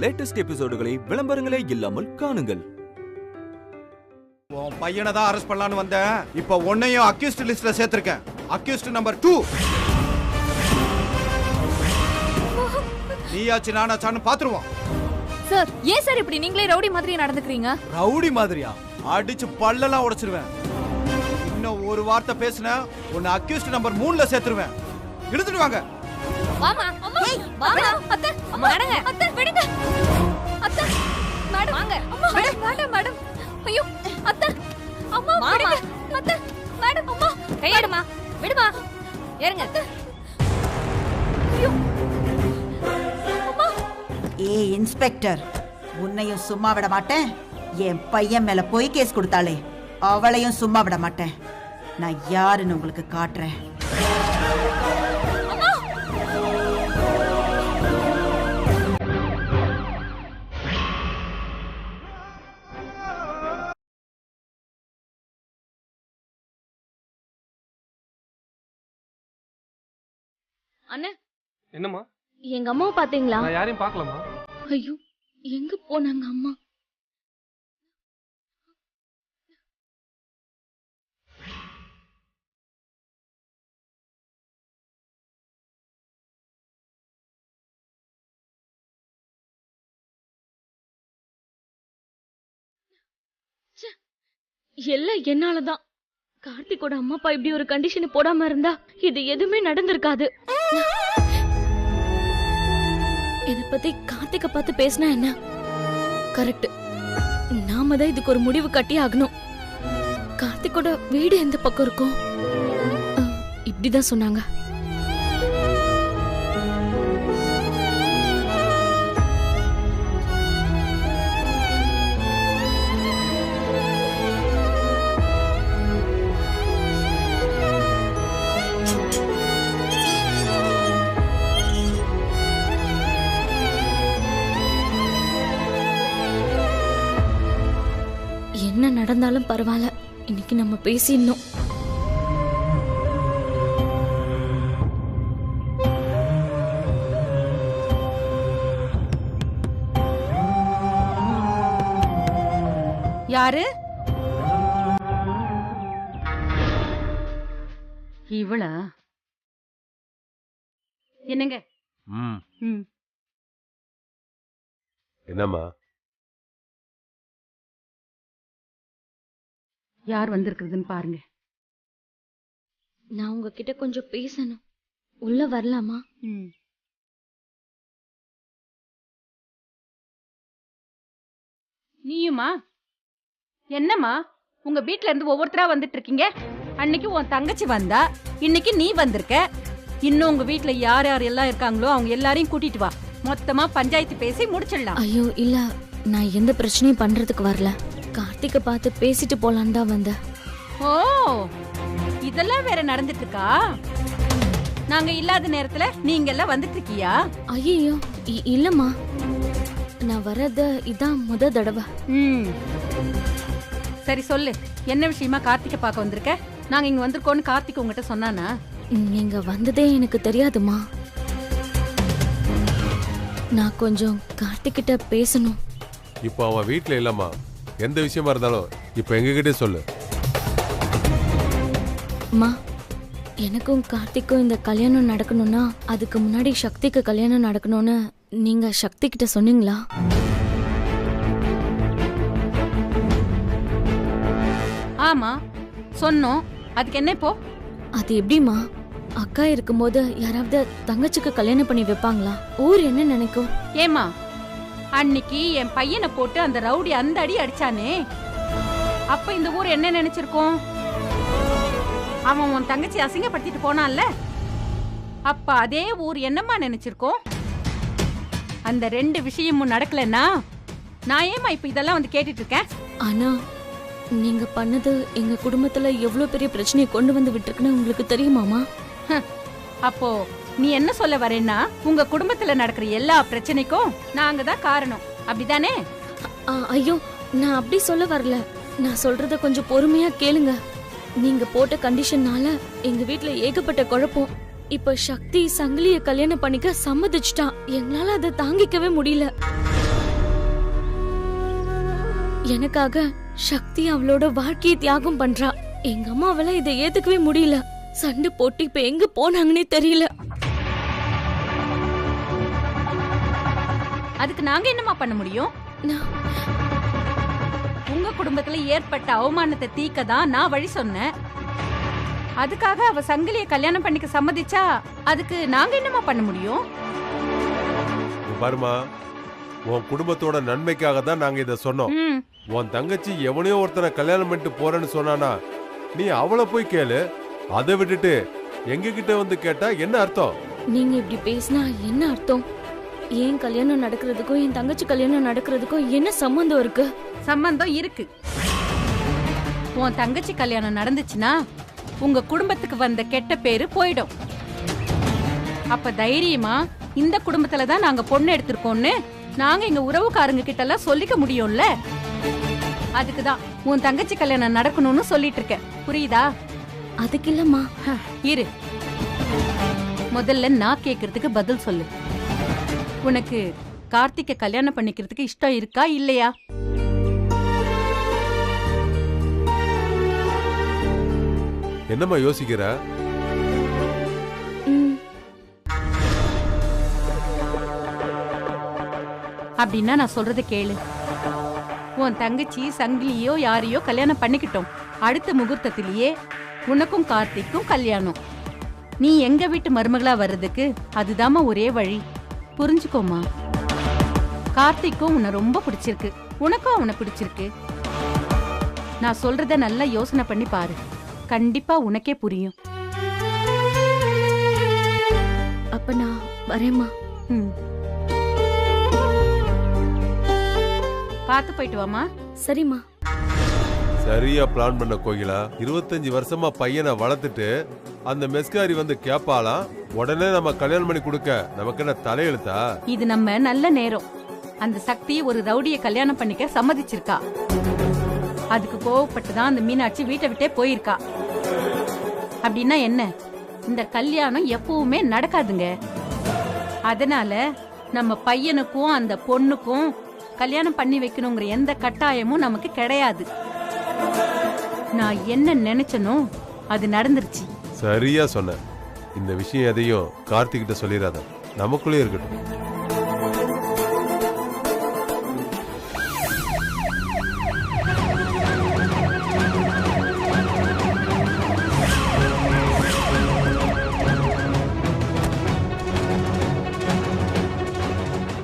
Latest எபிசோடுகளை விளம்பரங்களே இல்லாமல் காணுங்கள். உன் பையனை தான் அரெஸ்ட் பண்ணலான்னு வந்தேன். இப்போ உன்னையும் அக்யூஸ்ட் லிஸ்ட்ல சேர்த்திருக்கேன். Accused number 2. நீயாச்சு நானாச்சான்னு பாத்துருவோம். சார், ஏன் சார் இப்படி நீங்களே ரவுடி மாதிரி நடந்துக்கிறீங்க? ரவுடி மாதிரியா? அடிச்சு பல்லெல்லாம் உடைச்சிருவேன். இன்னும் ஒரு வார்த்தை பேசுன உன்னை அக்யூஸ்ட் நம்பர் 3ல சேர்த்துருவேன். எடுத்துட்டு வாங்க. வாமா அம்மா, வாமா அத்தை, நடங்க அத்தை, விடுங்க அத்தை, மேடம் வாங்க. மேடம் மேடம் மேடம், ஐயோ அத்தை, அம்மா விடுங்க அத்தை, மேடம் அம்மா கையெடுமா, விடுமா, ஏறுங்க அத்தை. ஐயோ அம்மா. ஏய் இன்ஸ்பெக்டர், உன்னையும் சும்மா விட மாட்டேன். என் பையன் மேல போய் கேஸ் கொடுத்தாளே, அவளையும் சும்மா விட மாட்டேன். நான் யாருன்னு உங்களுக்கு காட்டுறேன். அண்ணே, என்னம்மா? எங்க அம்மாவை பாத்தீங்களா? நான் யாரையும் பார்க்கலமா. ஐயோ, எங்க போனாங்க அம்மா? எல்லாம் என்னாலதான். கார்த்திகோட அம்மா அப்பா இப்படி ஒரு கண்டிஷன் போடாம இருந்தா இது எதுவுமே நடந்திருக்காது. இத பத்தி கார்த்திக பார்த்து பேசினா என்ன? கரெக்ட், நாம தான் இதுக்கு ஒரு முடிவு கட்டி ஆகணும். கார்த்திகோட வீடு எந்த பக்கம் இருக்கும்? இப்படிதான் சொன்னாங்க. என்ன நடந்தாலும் பரவாயில்ல, இன்னைக்கு நம்ம பேசிடணும். யாரு இவளா? என்னங்க? என்னம்மா? யார் வந்திருக்குதுன்னு பாருங்க. நான் உங்ககிட்ட கொஞ்சம் பேசணும். உள்ள வரலாமா? நீயுமா? என்னம்மா, உங்க வீட்ல இருந்து ஒவ்வொருத்தரா வந்துட்டு இருக்கீங்க. அன்னைக்கு உன் தங்கச்சி வந்தா, இன்னைக்கு நீ வந்திருக்க. இன்னும் உங்க வீட்ல யார் யார் எல்லாம் இருக்காங்களோ அவங்க எல்லாரையும் கூட்டிட்டு வா. மொத்தமா பஞ்சாயத்து பேசி முடிச்சிடலாம். ஐயோ இல்ல, நான் எந்த பிரச்சனையும் பண்றதுக்கு வரல. கார்த்திகை பார்த்து பேசிட்டு போலான்னு தான் வந்தேன். ஓ, இதெல்லாம் வேற நடந்துட்டு இருக்கா? நாங்க இல்லாத நேரத்துல நீங்க எல்லாம் வந்துட்டு இருக்கியா? ஐயோ இல்லம்மா, நான் வர்றது இதான் முத தடவை. சரி சொல்லு, என்ன விஷயமா கார்த்திகை பார்க்க வந்திருக்க? நாங்க இங்க வந்திருக்கோம்னு கார்த்திக் உங்ககிட்ட சொன்னானா? நீங்க வந்ததே எனக்கு தெரியாதுமா. நான் கொஞ்சம் கார்த்திகிட்ட பேசணும். இப்போ அவன் வீட்டுல இல்லம்மா. எந்த விஷயமா இருந்தாலும் இப்ப எங்ககிட்ட சொல்லு. அம்மா, எனக்கும் கார்த்திக்கும் இந்த கல்யாணம் நடக்கணும்னா அதுக்கு முன்னாடி சக்திக்கு கல்யாணம் நடக்கணும்னு நீங்க சக்தி கிட்ட சொன்னீங்களா? ஆமா சொன்னோம். அதுக்கு என்ன இப்போ? அது எப்படிமா? அக்கா இருக்கும்போது யாராவது தங்கச்சிக்கு கல்யாணம் பண்ணி வைப்பாங்களா? ஊர் என்ன நினைக்கும்? ஏமா, அன்னைக்கு என் பையனை போட்டு அந்த ரவுடி அந்த அடி அடிச்சானே, அப்ப இந்த ஊர் என்ன நினைச்சிருக்கோம்? அவன் உன் தங்கச்சி அசிங்கப்படுத்திட்டு போனான்ல, அப்ப அதே ஊர் என்னம்மா நினைச்சிருக்கோம்? அந்த 2 விஷயமும் நடக்கலன்னா நான் ஏமா இப்ப இதெல்லாம் வந்து கேட்டுட்டு இருக்கேன்? ஆனா நீங்க பண்ணது எங்க குடும்பத்துல எவ்வளவு பெரிய பிரச்சனையை கொண்டு வந்து விட்டுருக்குன்னு உங்களுக்கு தெரியுமாமா? அப்போ நீ என்ன சொல்ல வரேன்னா, உங்க குடும்பத்துல நடக்கிற எல்லா பிரச்சனைக்கும் நாங்க தான் காரணம், அப்படிதானே? ஐயோ, நான் அப்படி சொல்ல வரல. நான் சொல்றத கொஞ்சம் பொறுமையா கேளுங்க. நீங்க போட்ட கண்டிஷன்னால எங்க வீட்ல ஏகப்பட்ட குழப்பம். இப்ப சக்தி சங்கிலிய கல்யாணம் பண்ணிக்க சம்மதிச்சுட்டான். எங்களால அதை தாங்கிக்கவே முடியல. எனக்காக சக்தி அவளோட வாழ்க்கையை தியாகம் பண்றா. எங்க அம்மாவால இதை ஏத்துக்கவே முடியல. சண்டை போட்டு இப்ப எங்க போனாங்கன்னே தெரியல. அதுக்கு நாங்க என்னமா பண்ண முடியும்? நான் உங்க குடும்பத்துல ஏற்பட்ட அவமானத்தை தீக்க தான் நான் வழி சொன்னேன். அதுக்காக அவ சங்கிலிய கல்யாணம் பண்ணிக்க சம்மதிச்சா அதுக்கு நாங்க என்னமா பண்ண முடியும்? இங்க பாருமா, உன் குடும்பத்தோட நன்மைக்காக தான் நாங்க இதை சொன்னோம். ம், உன் தங்கச்சி எவனையோ ஒருத்தனை கல்யாணம் பண்ணிட்டு போறேன்னு சொன்னானா நீ அவளை போய் கேளு. அதை விட்டுட்டு எங்க கிட்ட வந்து கேட்டா என்ன அர்த்தம்? நீங்க இப்படி பேசினா என்ன அர்த்தம்? ஏன் கல்யாணம் நடக்கிறதுக்கும் என் தங்கச்சி கல்யாணம் நடக்கிறதுக்கும் என்ன சம்பந்தம் இருக்கு? சம்பந்தம் இருக்கு. உன் தங்கச்சி கல்யாணம் நடந்துச்சுன்னா உங்க குடும்பத்துக்கு வந்த கெட்ட பேரு போயிடும். அப்ப தைரியமா இந்த குடும்பத்துல தான் நாங்க பொண்ணு எடுத்திருக்கோம்னு நாங்க எங்க உறவுக்காரங்க கிட்ட எல்லாம் சொல்லிக்க முடியும்ல. அதுக்குதான் உன் தங்கச்சி கல்யாணம் நடக்கணும்னு சொல்லிட்டு இருக்கேன். புரியுதா? அதுக்கு இல்லம்மா. இரு, முதல்ல நான் கேக்குறதுக்கு பதில் சொல்லு. உனக்கு கார்த்திகை கல்யாணம் பண்ணிக்கிறதுக்கு இஷ்டம் இருக்கா இல்லையா? என்னம்மா யோசிக்கிற? ம், அப்படின்னா நான் சொல்றத கேளு. உன் தங்கச்சி சங்கிலியோ யாரையோ கல்யாணம் பண்ணிக்கிட்டோம். அடுத்த முகூர்த்தத்திலேயே உனக்கும் கார்த்திக்கும் கல்யாணம். நீ எங்க வீட்டு மருமகளா வர்றதுக்கு அதுதாம்மா ஒரே வழி. புரிஞ்சுக்கோமா. கார்த்திக்கும் உன்னை ரொம்ப பிடிச்சிருக்கு, உனக்கும் அவனை பிடிச்சிருக்கு. நான் சொல்றத நல்லா யோசனை பண்ணி பாரு. கண்டிப்பா உனக்கே புரியும். அப்ப நான் வரேம்மா. ம். பார்த்து போயிட்டு வாமா. சரிம்மா. சரியா பிளான் பண்ண கோகிலா. 25 வருஷமா பையனை வளர்த்துட்டு அந்த மெஸ்காரி வந்து கேப்பாலாம், உடனே நம்ம கல்யாணம் பண்ணி கொடுக்க நமக்கு என்ன தலையெழுத்தா? இது நம்ம நல்ல நேரம். அந்த சக்தி ஒரு ரவுடிய கல்யாணம் பண்ணிக்க சம்மதிச்சிருக்கா. அதுக்கு கோவப்பட்டுதான் அந்த மீனாட்சி வீட்டை விட்டே போயிருக்கா. அப்படின்னா என்ன? இந்த கல்யாணம் எப்பவுமே நடக்காதுங்க. அதனால நம்ம பையனுக்கும் அந்த பொண்ணுக்கும் கல்யாணம் பண்ணி வைக்கணுங்கிற எந்த கட்டாயமும் நமக்கு கிடையாது. நான் என்ன நினைச்சனோ அது நடந்துருச்சு. சரியா சொன்ன. இந்த விஷயம் எதையும் கார்த்திக் கிட்ட சொல்லிடாத, நமக்குள்ளே இருக்கட்டும்.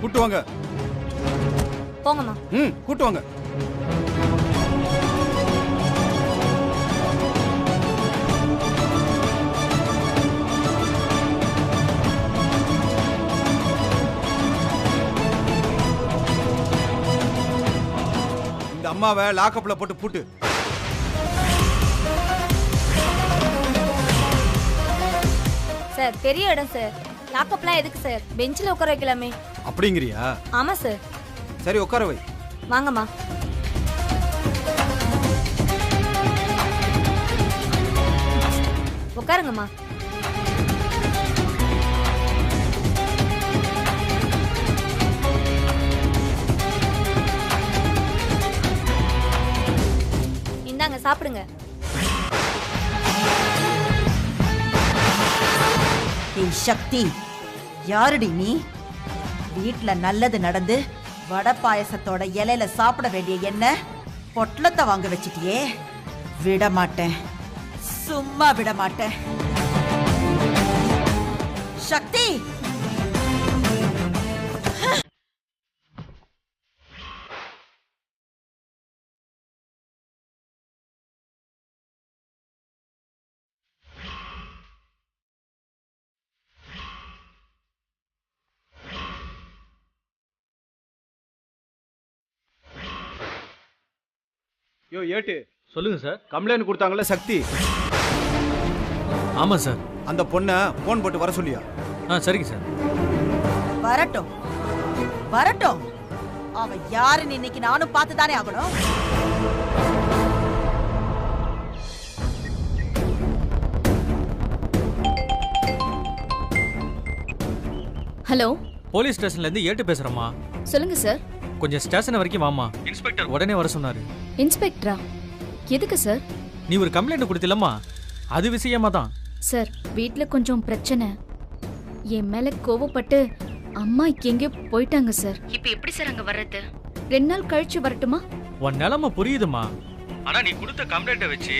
கூட்டு வாங்க. போங்கம்மா. கூட்டு வாங்க. இந்த அம்மாவை லாக்கப்ல போட்டு பூட்டு. சார் பெரிய இடம் சார். லாக்கப்லாம் எதுக்கு சார்? பெஞ்சில் உட்கார வைக்கலாமே. அப்படிங்கிறியா? ஆமா சார். சரி உட்கார வை. வாங்கம்மா. உட்காருங்கம்மா. இந்தாங்க சாப்பிடுங்க. ஏய் சக்தி, யாருடி நீ? வீட்ல நல்லது நடந்து வடை பாயசத்தோட இலையில சாப்பிட வேண்டிய என்ன பொட்டலத்தை வாங்க வச்சிட்டியே. விட மாட்டேன், சும்மா விட மாட்டேன். சக்தி, யோ ஏட்டு, சொல்லுங்க சார். கம்ப்ளைண்ட் கொடுத்தாங்கல்ல சக்தி, ஆமா சார். அந்த பொண்ணை போன் போட்டு வர சொல்லியா? சரிங்க சார். வரட்டும் வரட்டும். அவ யாருன்னு இன்னைக்கு நானும் பார்த்துதானே ஆகணும். ஹலோ, போலீஸ் ஸ்டேஷன்ல இருந்து ஏட்டு பேசுறேம்மா. சொல்லுங்க சார். கொஞ்சம் ஸ்டேஷன் வரைக்கும் வாமா, இன்ஸ்பெக்டர் உடனே வர சொன்னாரு. இன்ஸ்பெக்டரா? எதுக்கு சார்? நீ ஒரு கம்ப்ளைண்ட் கொடுத்தில்லம்மா, அது விஷயமா தான். சார், வீட்ல கொஞ்சம் பிரச்சனை. என் மேல கோவப்பட்டு அம்மா எங்கேயோ போயிட்டாங்க சார். இப்ப எப்படி சார் அங்க வர்றது? 2 நாள் கழிச்சு வரட்டுமா? உன் நிலைமை புரியுதுமா, ஆனா நீ கொடுத்த கம்ப்ளைண்ட்டை வச்சு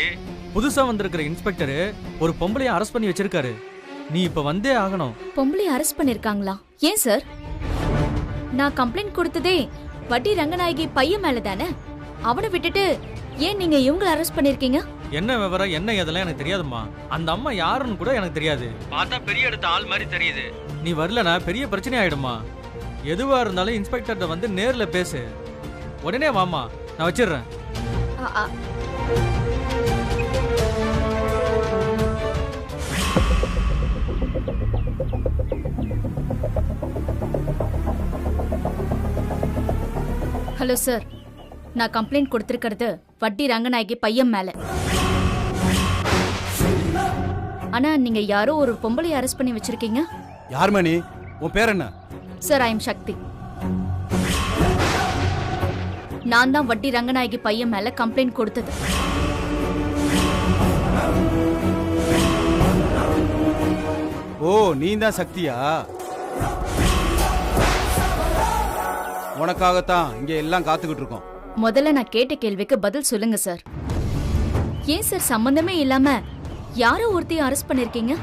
புதுசா வந்திருக்கிற இன்ஸ்பெக்டர் ஒரு பொம்பளைய அரெஸ்ட் பண்ணி வச்சிருக்காரு. நீ இப்ப வந்தே ஆகணும். பொம்பளைய அரெஸ்ட் பண்ணிருக்காங்களா? ஏன் சார்? நான் கம்ப்ளைண்ட் கொடுத்ததே வட்டி ரங்கநாயகி பையன் மேல தானே. அவனை விட்டுட்டு ஏன் நீங்க இவங்கள அரெஸ்ட் பண்ணிருக்கீங்க? என்ன விவரம் என்ன இதெல்லாம் எனக்கு தெரியாதும்மா. அந்த அம்மா யாருன்னு கூட எனக்கு தெரியாது. பார்த்தா பெரிய எடுத்த ஆள் மாதிரி தெரியுது. நீ வரலனா பெரிய பிரச்சனை ஆயிடுமா. எதுவா இருந்தாலும் இன்ஸ்பெக்டர்கிட்ட வந்து நேர்ல பேசு. உடனே வாமா, நான் வச்சிடுறேன். ஹலோ சார், நான் கம்ப்ளைண்ட் கொடுத்திருக்கிறது வட்டி ரங்கநாயகி பையன் மேல. ஆனா நீங்க யாரோ ஒரு பொம்பளை அரெஸ்ட் பண்ணி வச்சிருக்கீங்க. யார் மணி? உன் பேர் என்ன? சார், ஐ எம் சக்தி. நான் தான் வட்டி ரங்கநாயகி பையன் மேல கம்ப்ளைண்ட் கொடுத்தது. ஓ, நீ தான் சக்தியா? உனக்காகத்தான் இங்க எல்லாம் காத்துக்கிட்டு இருக்கோம். முதல்ல நான் கேட்ட கேள்விக்கு பதில் சொல்லுங்க சார். ஏன் சார் சம்பந்தமே இல்லாம யாரோ ஒருத்தையும் அரெஸ்ட் பண்ணிருக்கீங்க?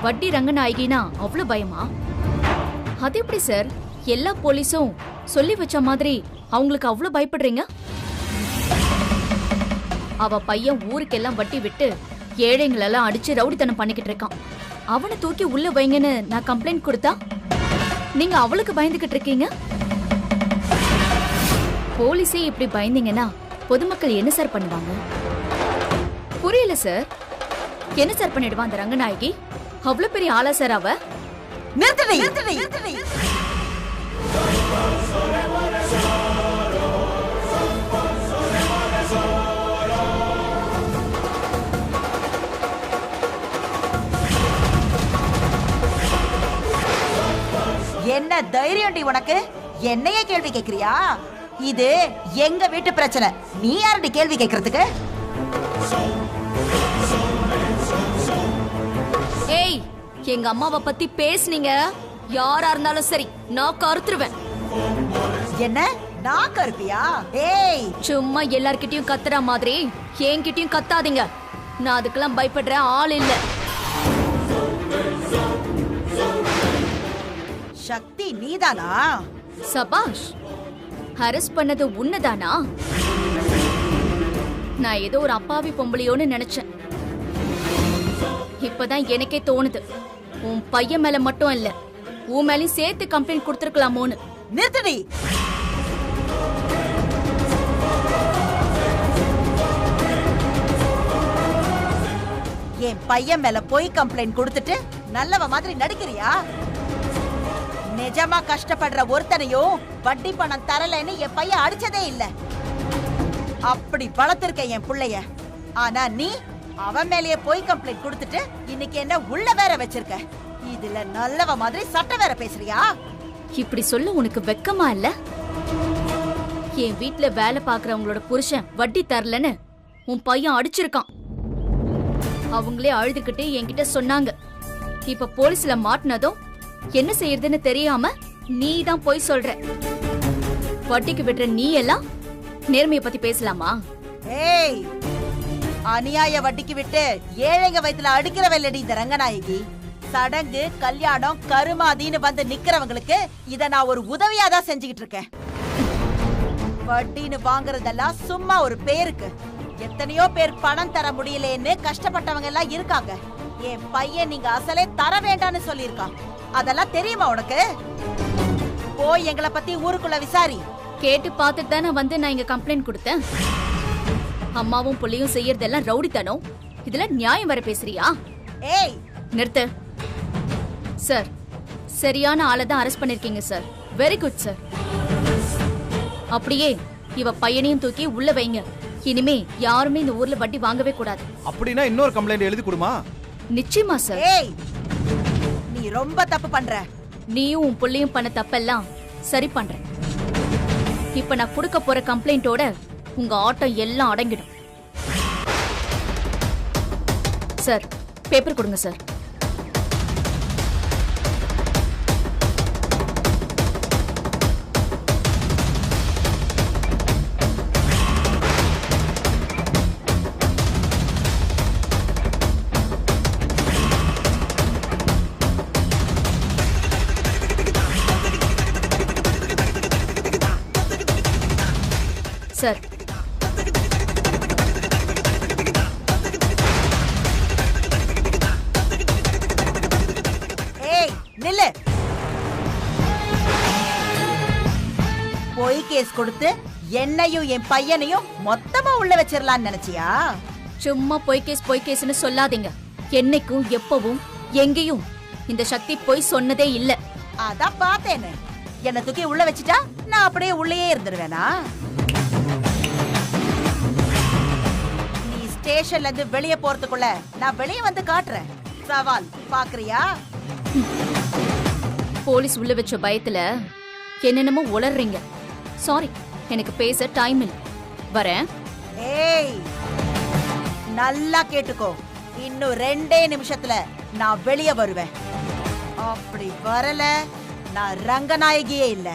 வட்டி ரங்கநாயகினா அவ்வளவு பயமா? அது எப்படி சார் எல்லா போலீஸும் சொல்லி வச்ச மாதிரி அவங்களுக்கு அவ்வளவு பயப்படுறீங்க? அவ பையன் ஊருக்கெல்லாம் வட்டி விட்டு ஏழைங்களெல்லாம் அடிச்சு ரவுடித்தனம் பண்ணிக்கிட்டு இருக்கான். அவனை தூக்கி உள்ள வைங்கன்னு நான் கம்ப்ளைண்ட் கொடுத்தா நீங்க அவளுக்கு பயந்துகிட்டு இருக்கீங்க. போலீஸே இப்படி பயந்தீங்கன்னா பொதுமக்கள் என்ன சார் பண்ணுவாங்க? புரியல சார். என்ன சார் பண்ணிடுவான் அந்த ரங்கநாயகி? அவ்வளவு பெரிய ஆளா சார் அவ? என்ன தைரியம்டி உனக்கு? என்னையே கேள்வி கேக்குறியா? இது எங்க வீட்டு பிரச்சனை. நீ யாரடி கேள்வி கேக்குறதுக்கு? ஏய், எங்க அம்மாவை பத்தி பேசுனீங்க யாரா இருந்தாலும் சரி நான் கருத்துருவேன். என்ன நான் கருப்பியா? ஏய், சும்மா எல்லார்கிட்டயும் கத்துற மாதிரி என்கிட்டயும் கத்தாதீங்க. நான் அதுக்கெல்லாம் பயப்படுற ஆள் இல்ல. சக்தி நீதானா? சபாஷ், அரெஸ்ட் பண்ணது உன்னதானா? நான் ஏதோ ஒரு அப்பாவி பொம்பளையோன்னு நினைச்சேன். இப்பதான் எனக்கே தோணுது உன் பையன் மேல மட்டும் இல்ல உன் மேலயும் சேர்த்து கம்ப்ளைண்ட் கொடுத்திருக்கலாமோன்னு. நிறுத்தடி. என் பையன் மேல போய் கம்ப்ளைண்ட் கொடுத்துட்டு நல்லவ மாதிரி நடிக்கிறியா? நிஜமா கஷ்டப்படுற ஒருத்தனையும் வட்டி பணம் தரலன்னு என் பையன் அடிச்சதே இல்ல. அப்படி வளர்த்திருக்க என் புள்ளைய. ஆனா நீ அவன் மேலேயே போய் கம்ப்ளைண்ட் கொடுத்துட்டு இன்னைக்கு என்ன உள்ள வேற வச்சிருக்க. இதுல நல்லவ மாதிரி சட்டம் வேற பேசுறியா? இப்படி சொல்ல உனக்கு வெக்கமா இல்ல? என் வீட்டுல வேலை பாக்குறவங்களோட புருஷன் வட்டி தரலன்னு உன் பையன் அடிச்சிருக்கான். அவங்களே அழுதுகிட்டு என்கிட்ட சொன்னாங்க. இப்ப போலீஸ்ல மாட்டினதும் என்ன செய்யறதுன்னு தெரியாம நீ தான் போய் சொல்ற. வட்டிக்கு விடுற நீ எல்லாம் நேர்மையை பத்தி பேசலாமா? ஏய், அநியாய வட்டிக்கு விட்டு ஏழைங்க வயித்துல அடிக்கிறவல்லடி இந்த ரங்கநாயகி. சடங்கு கல்யாணம் கருமாதின்னு வந்து நிக்கிறவங்களுக்கு இத நான் ஒரு உதவியா தான் செஞ்சுக்கிட்டு இருக்கேன். வட்டின்னு வாங்குறதெல்லாம் சும்மா ஒரு பேருக்கு. எத்தனையோ பேர் பணம் தர முடியலன்னு கஷ்டப்பட்டவங்க எல்லாம் இருக்காங்க. என் பையன் நீங்க அசலே தர வேண்டாம்னு சொல்லியிருக்கான். அதெல்லாம் தெரியுமா உனக்கு? போய் எங்களை பத்தி ஊருக்குள்ள விசாரி. கேட்டு பார்த்துட்டு தானே வந்து நான் இங்க கம்ப்ளைண்ட் கொடுத்தேன். அம்மாவும் புள்ளையும் செய்யறதெல்லாம் ரவுடித்தனம். இதுல நியாயம் வர பேசுறியா? ஏய், நிறுத்து சார். சரியான ஆளை தான் அரெஸ்ட் பண்ணிருக்கீங்க சார். Very good sir. அப்படியே இவ பையனையும் தூக்கி உள்ள வைங்க. இனிமே யாருமே இந்த ஊர்ல வட்டி வாங்கவே கூடாது. அப்படின்னா இன்னொரு கம்ப்ளைண்ட் எழுதி கொடுமா? நிச்சயமா சார். ஏய், நீ ரொம்ப தப்பு பண்ற. நீயும் உன் புள்ளையும் பண்ண தப்பெல்லாம் சரி பண்றேன். இப்ப நான் கொடுக்க போற கம்ப்ளைண்டோட உங்க ஆட்டம் எல்லாம் அடங்கிடும். சார், பேப்பர் கொடுங்க சார். சார், ஏய் நில்லு. பொய் கேஸ் கொடுத்து என்னையும் என் பையனையும் மொத்தமா உள்ள வச்சிரலாம்னு நினைச்சியா? சும்மா பொய் கேஸ்னு சொல்லாதீங்க. என்னைக்கும் எப்பவும் எங்கேயும் இந்த சக்தி பொய் சொன்னதே இல்ல. அதான் பார்த்தேன்னு. என்ன தூக்கி உள்ள வச்சிட்டா நான் அப்படியே உள்ளேயே இருந்துருவேனா? நீ ஸ்டேஷன்ல இருந்து வெளியே போறதுக்குள்ள நான் வெளியே வந்து காட்டுறேன். சவால் பாக்குறியா? போலீஸ் உள்ள வச்ச பயத்துல என்னென்னமோ உளறீங்க. சாரி, எனக்கு பேச டைம் இல்ல. வரேன். ஏய், நல்லா கேட்டுக்கோ. இன்னும் 2 நிமிஷத்துல நான் வெளியே வருவேன். அப்படி வரல நான் ரங்கநாயகியே இல்ல.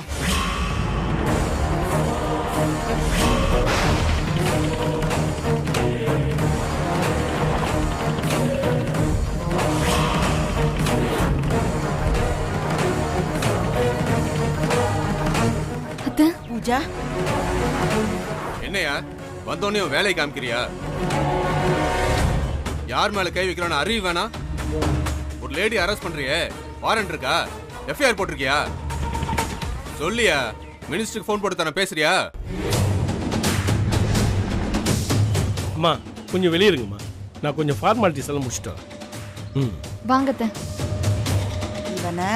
அத்தை, பூஜா, என்னையா வந்தோடனே வேலை காமிக்கிறியா? யார் மேல கை வைக்கிறோன்னு அறிவு வேணா? ஒரு லேடி அரெஸ்ட் பண்றியே, வாரண்ட் இருக்கா? எஃப்ஐஆர் போட்டிருக்கியா? சொல்லியா? மினிஸ்டருக்கு ஃபோன் போட்டு தானே பேசுறியா? அம்மா கொஞ்சம் வெளியே இருங்கம்மா, நான் கொஞ்சம் ஃபார்மாலிட்டிஸ் எல்லாம் முடிச்சிட்டேன். வாங்கத்த. இவனை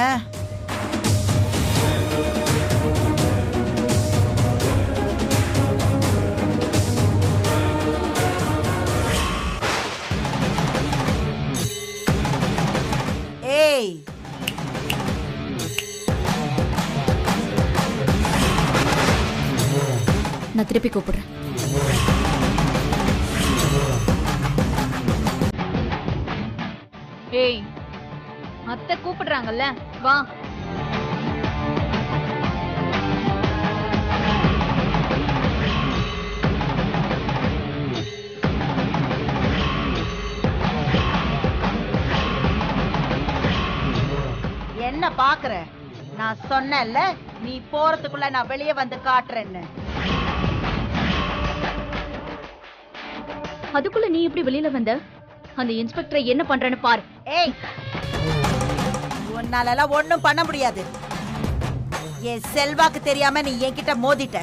ஏய், நான் திருப்பி கூப்பிடுறேன். ஏய், அத்தை கூப்பிடுறாங்கல்ல, வா. என்ன பாக்குற? நான் சொன்னேன்ல, நீ போறதுக்குள்ள நான் வெளியே வந்து காட்டுறேன்னு. அதுக்குள்ள நீ எப்படி வெளியில வந்த? அந்த இன்ஸ்பெக்டரை என்ன பண்றேன்னு பாரு. ஏய், உன்னாலலாம் ஒண்ணும் பண்ண முடியாது. என் செல்வாக்கு தெரியாம நீ என்கிட்ட மோதிட்ட.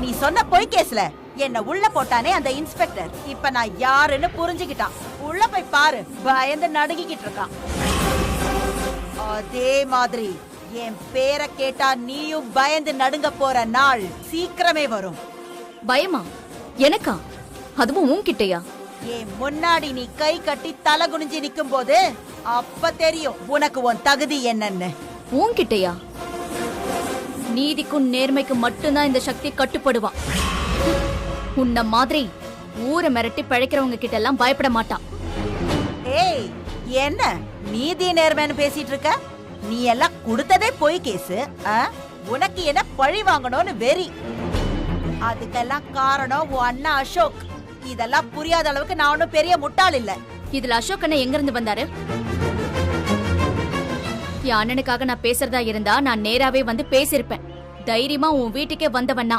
நீ சொன்ன பொய் கேஸ்ல என்ன உள்ள போட்டானே அந்த இன்ஸ்பெக்டர், இப்ப நான் யாருன்னு புரிஞ்சுக்கிட்டான். உள்ள போய் பாரு, பயந்து நடுங்கிக்கிட்டு இருக்கான். அதே மாதிரி என் பேரை கேட்டா நீயும் பயந்து நடுங்க போற நாள் சீக்கிரமே வரும். பயமா? எனக்கா? அதுவும் உன்கிட்டயா? என் முன்னாடி நீ கை கட்டி தலை குனிஞ்சு நிக்கும் போது அப்ப தெரியும் உனக்கு உன் தகுதி என்னன்னு. உன்கிட்டயா? நீதிக்கும் நேர்மைக்கும் மட்டும்தான் இந்த சக்தி கட்டுப்படுவான். உன்ன மாதிரி ஊரை மிரட்டி பிழைக்கிறவங்க கிட்ட எல்லாம் பயப்பட மாட்டான். ஏய், என்ன நீதி நேர்மைன்னு பேசிட்டு இருக்க? நீ எல்லாம் கொடுத்ததே பொய் கேஸ். உனக்கு என்ன பழி வாங்கணும்னு வெறி. அதுக்கெல்லாம் காரணம் உன் அண்ணா அசோக். இதெல்லாம் புரியாத அளவுக்கு நான் ஒன்னும் பெரிய முட்டாள் இல்ல. இதுல அசோக் அண்ணன் எங்க இருந்து வந்தாரு? என் அண்ணனுக்காக நான் பேசுறதா இருந்தா நான் நேராவே வந்து பேசிருப்பேன். தைரியமா உன் வீட்டுக்கே வந்தவண்ணா.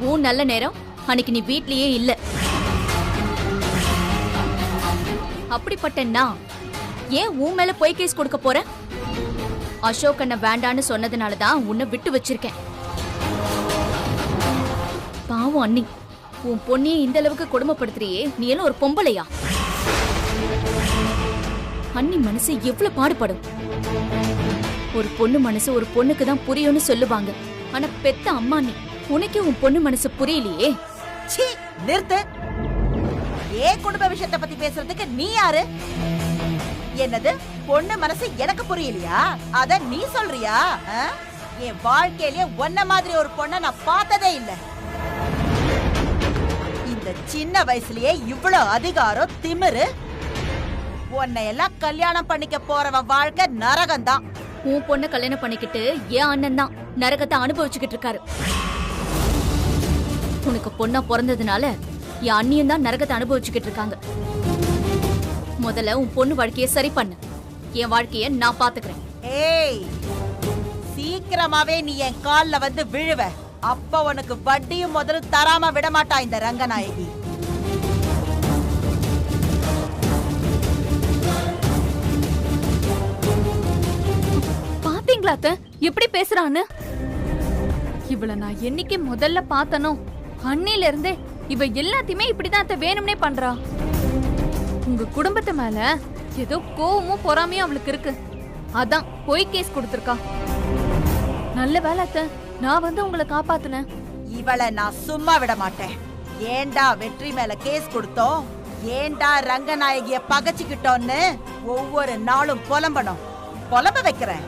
உன் நல்ல நேரம் அன்னைக்கு நீ வீட்லயே இல்ல. அப்படிப்பட்ட நான் ஏன் உன் மேல பொய் கேஸ் கொடுக்க போற? அசோக் அண்ணன் வேண்டான்னு சொன்னதுனாலதான் உன்னை விட்டு வச்சிருக்கேன். பாவம் அண்ணி, உன் பொண்ணியை இந்த அளவுக்கு கொடுமைப்படுத்துறியே, நீ எல்லாம் ஒரு பொம்பளையா? அண்ணி மனசு எவ்வளவு பாடுபடும். ஒரு பொண்ணு மனசு ஒரு பொண்ணுக்கு தான் புரியும்னு சொல்லுவாங்க. ஆனா பெத்த அம்மா நீ, உனக்கே உன் பொண்ணு மனசு புரியலையே. சீ, நிறுத்து. ஏன் குடும்ப விஷயத்தை பத்தி பேசுறதுக்கு நீ யாரு? என்னது பொண்ணு மனசு எனக்கு புரியலையா? அத நீ சொல்றியா? என் வாழ்க்கையிலே உன்ன மாதிரி ஒரு பொண்ணை நான் பார்த்ததே இல்ல. இந்த சின்ன வயசுலயே இவ்வளவு அதிகாரம் திமிரு. உன்னை எல்லாம் கல்யாணம் பண்ணிக்க போறவன் வாழ்க்கை நரகம்தான். உன் பொண்ணை கல்யாணம் பண்ணிக்கிட்டு என் அண்ணன் தான் நரகத்தை அனுபவிச்சுக்கிட்டு இருக்காரு. உனக்கு பொண்ணா பிறந்ததுனால என் அண்ணியும் தான் நரகத்தை அனுபவிச்சுக்கிட்டு இருக்காங்க. முதல்ல உன் பொண்ணு வாழ்க்கைய சரி பண்ணு. என் வாழ்க்கைய நான் பாத்துக்கிறேன். ஏய், சீக்கிரமாவே நீ என் கால்ல வந்து விழுவ. அப்ப உனக்கு வட்டியும் முதல்ல தராம விடமாட்டா இந்த ரங்கநாயகி. பாத்தீங்களா அத்தை எப்படி பேசுறான்னு? இவள நான் என்னைக்கு முதல்ல பார்த்தனோ அன்னில இருந்தே இவ எல்லாத்தையுமே இப்படிதான் அத்தை வேணும்னே பண்றா. உங்க குடும்பத்து மேல ஏதோ கோவமும் பொறாமையும் அவளுக்கு இருக்கு. அதான் பொய் கேஸ் கொடுத்திருக்கா. நல்ல வேலை அத்தை, நான் வந்து உங்களை காப்பாத்துனேன். இவளை நான் சும்மா விட மாட்டேன். ஏண்டா வெற்றி மேல கேஸ் கொடுத்தோம், ஏண்டா ரங்கநாயகிய பகச்சிக்கிட்டோன்னு ஒவ்வொரு நாளும் புலம்பணும். புலம்ப வைக்கிறேன்.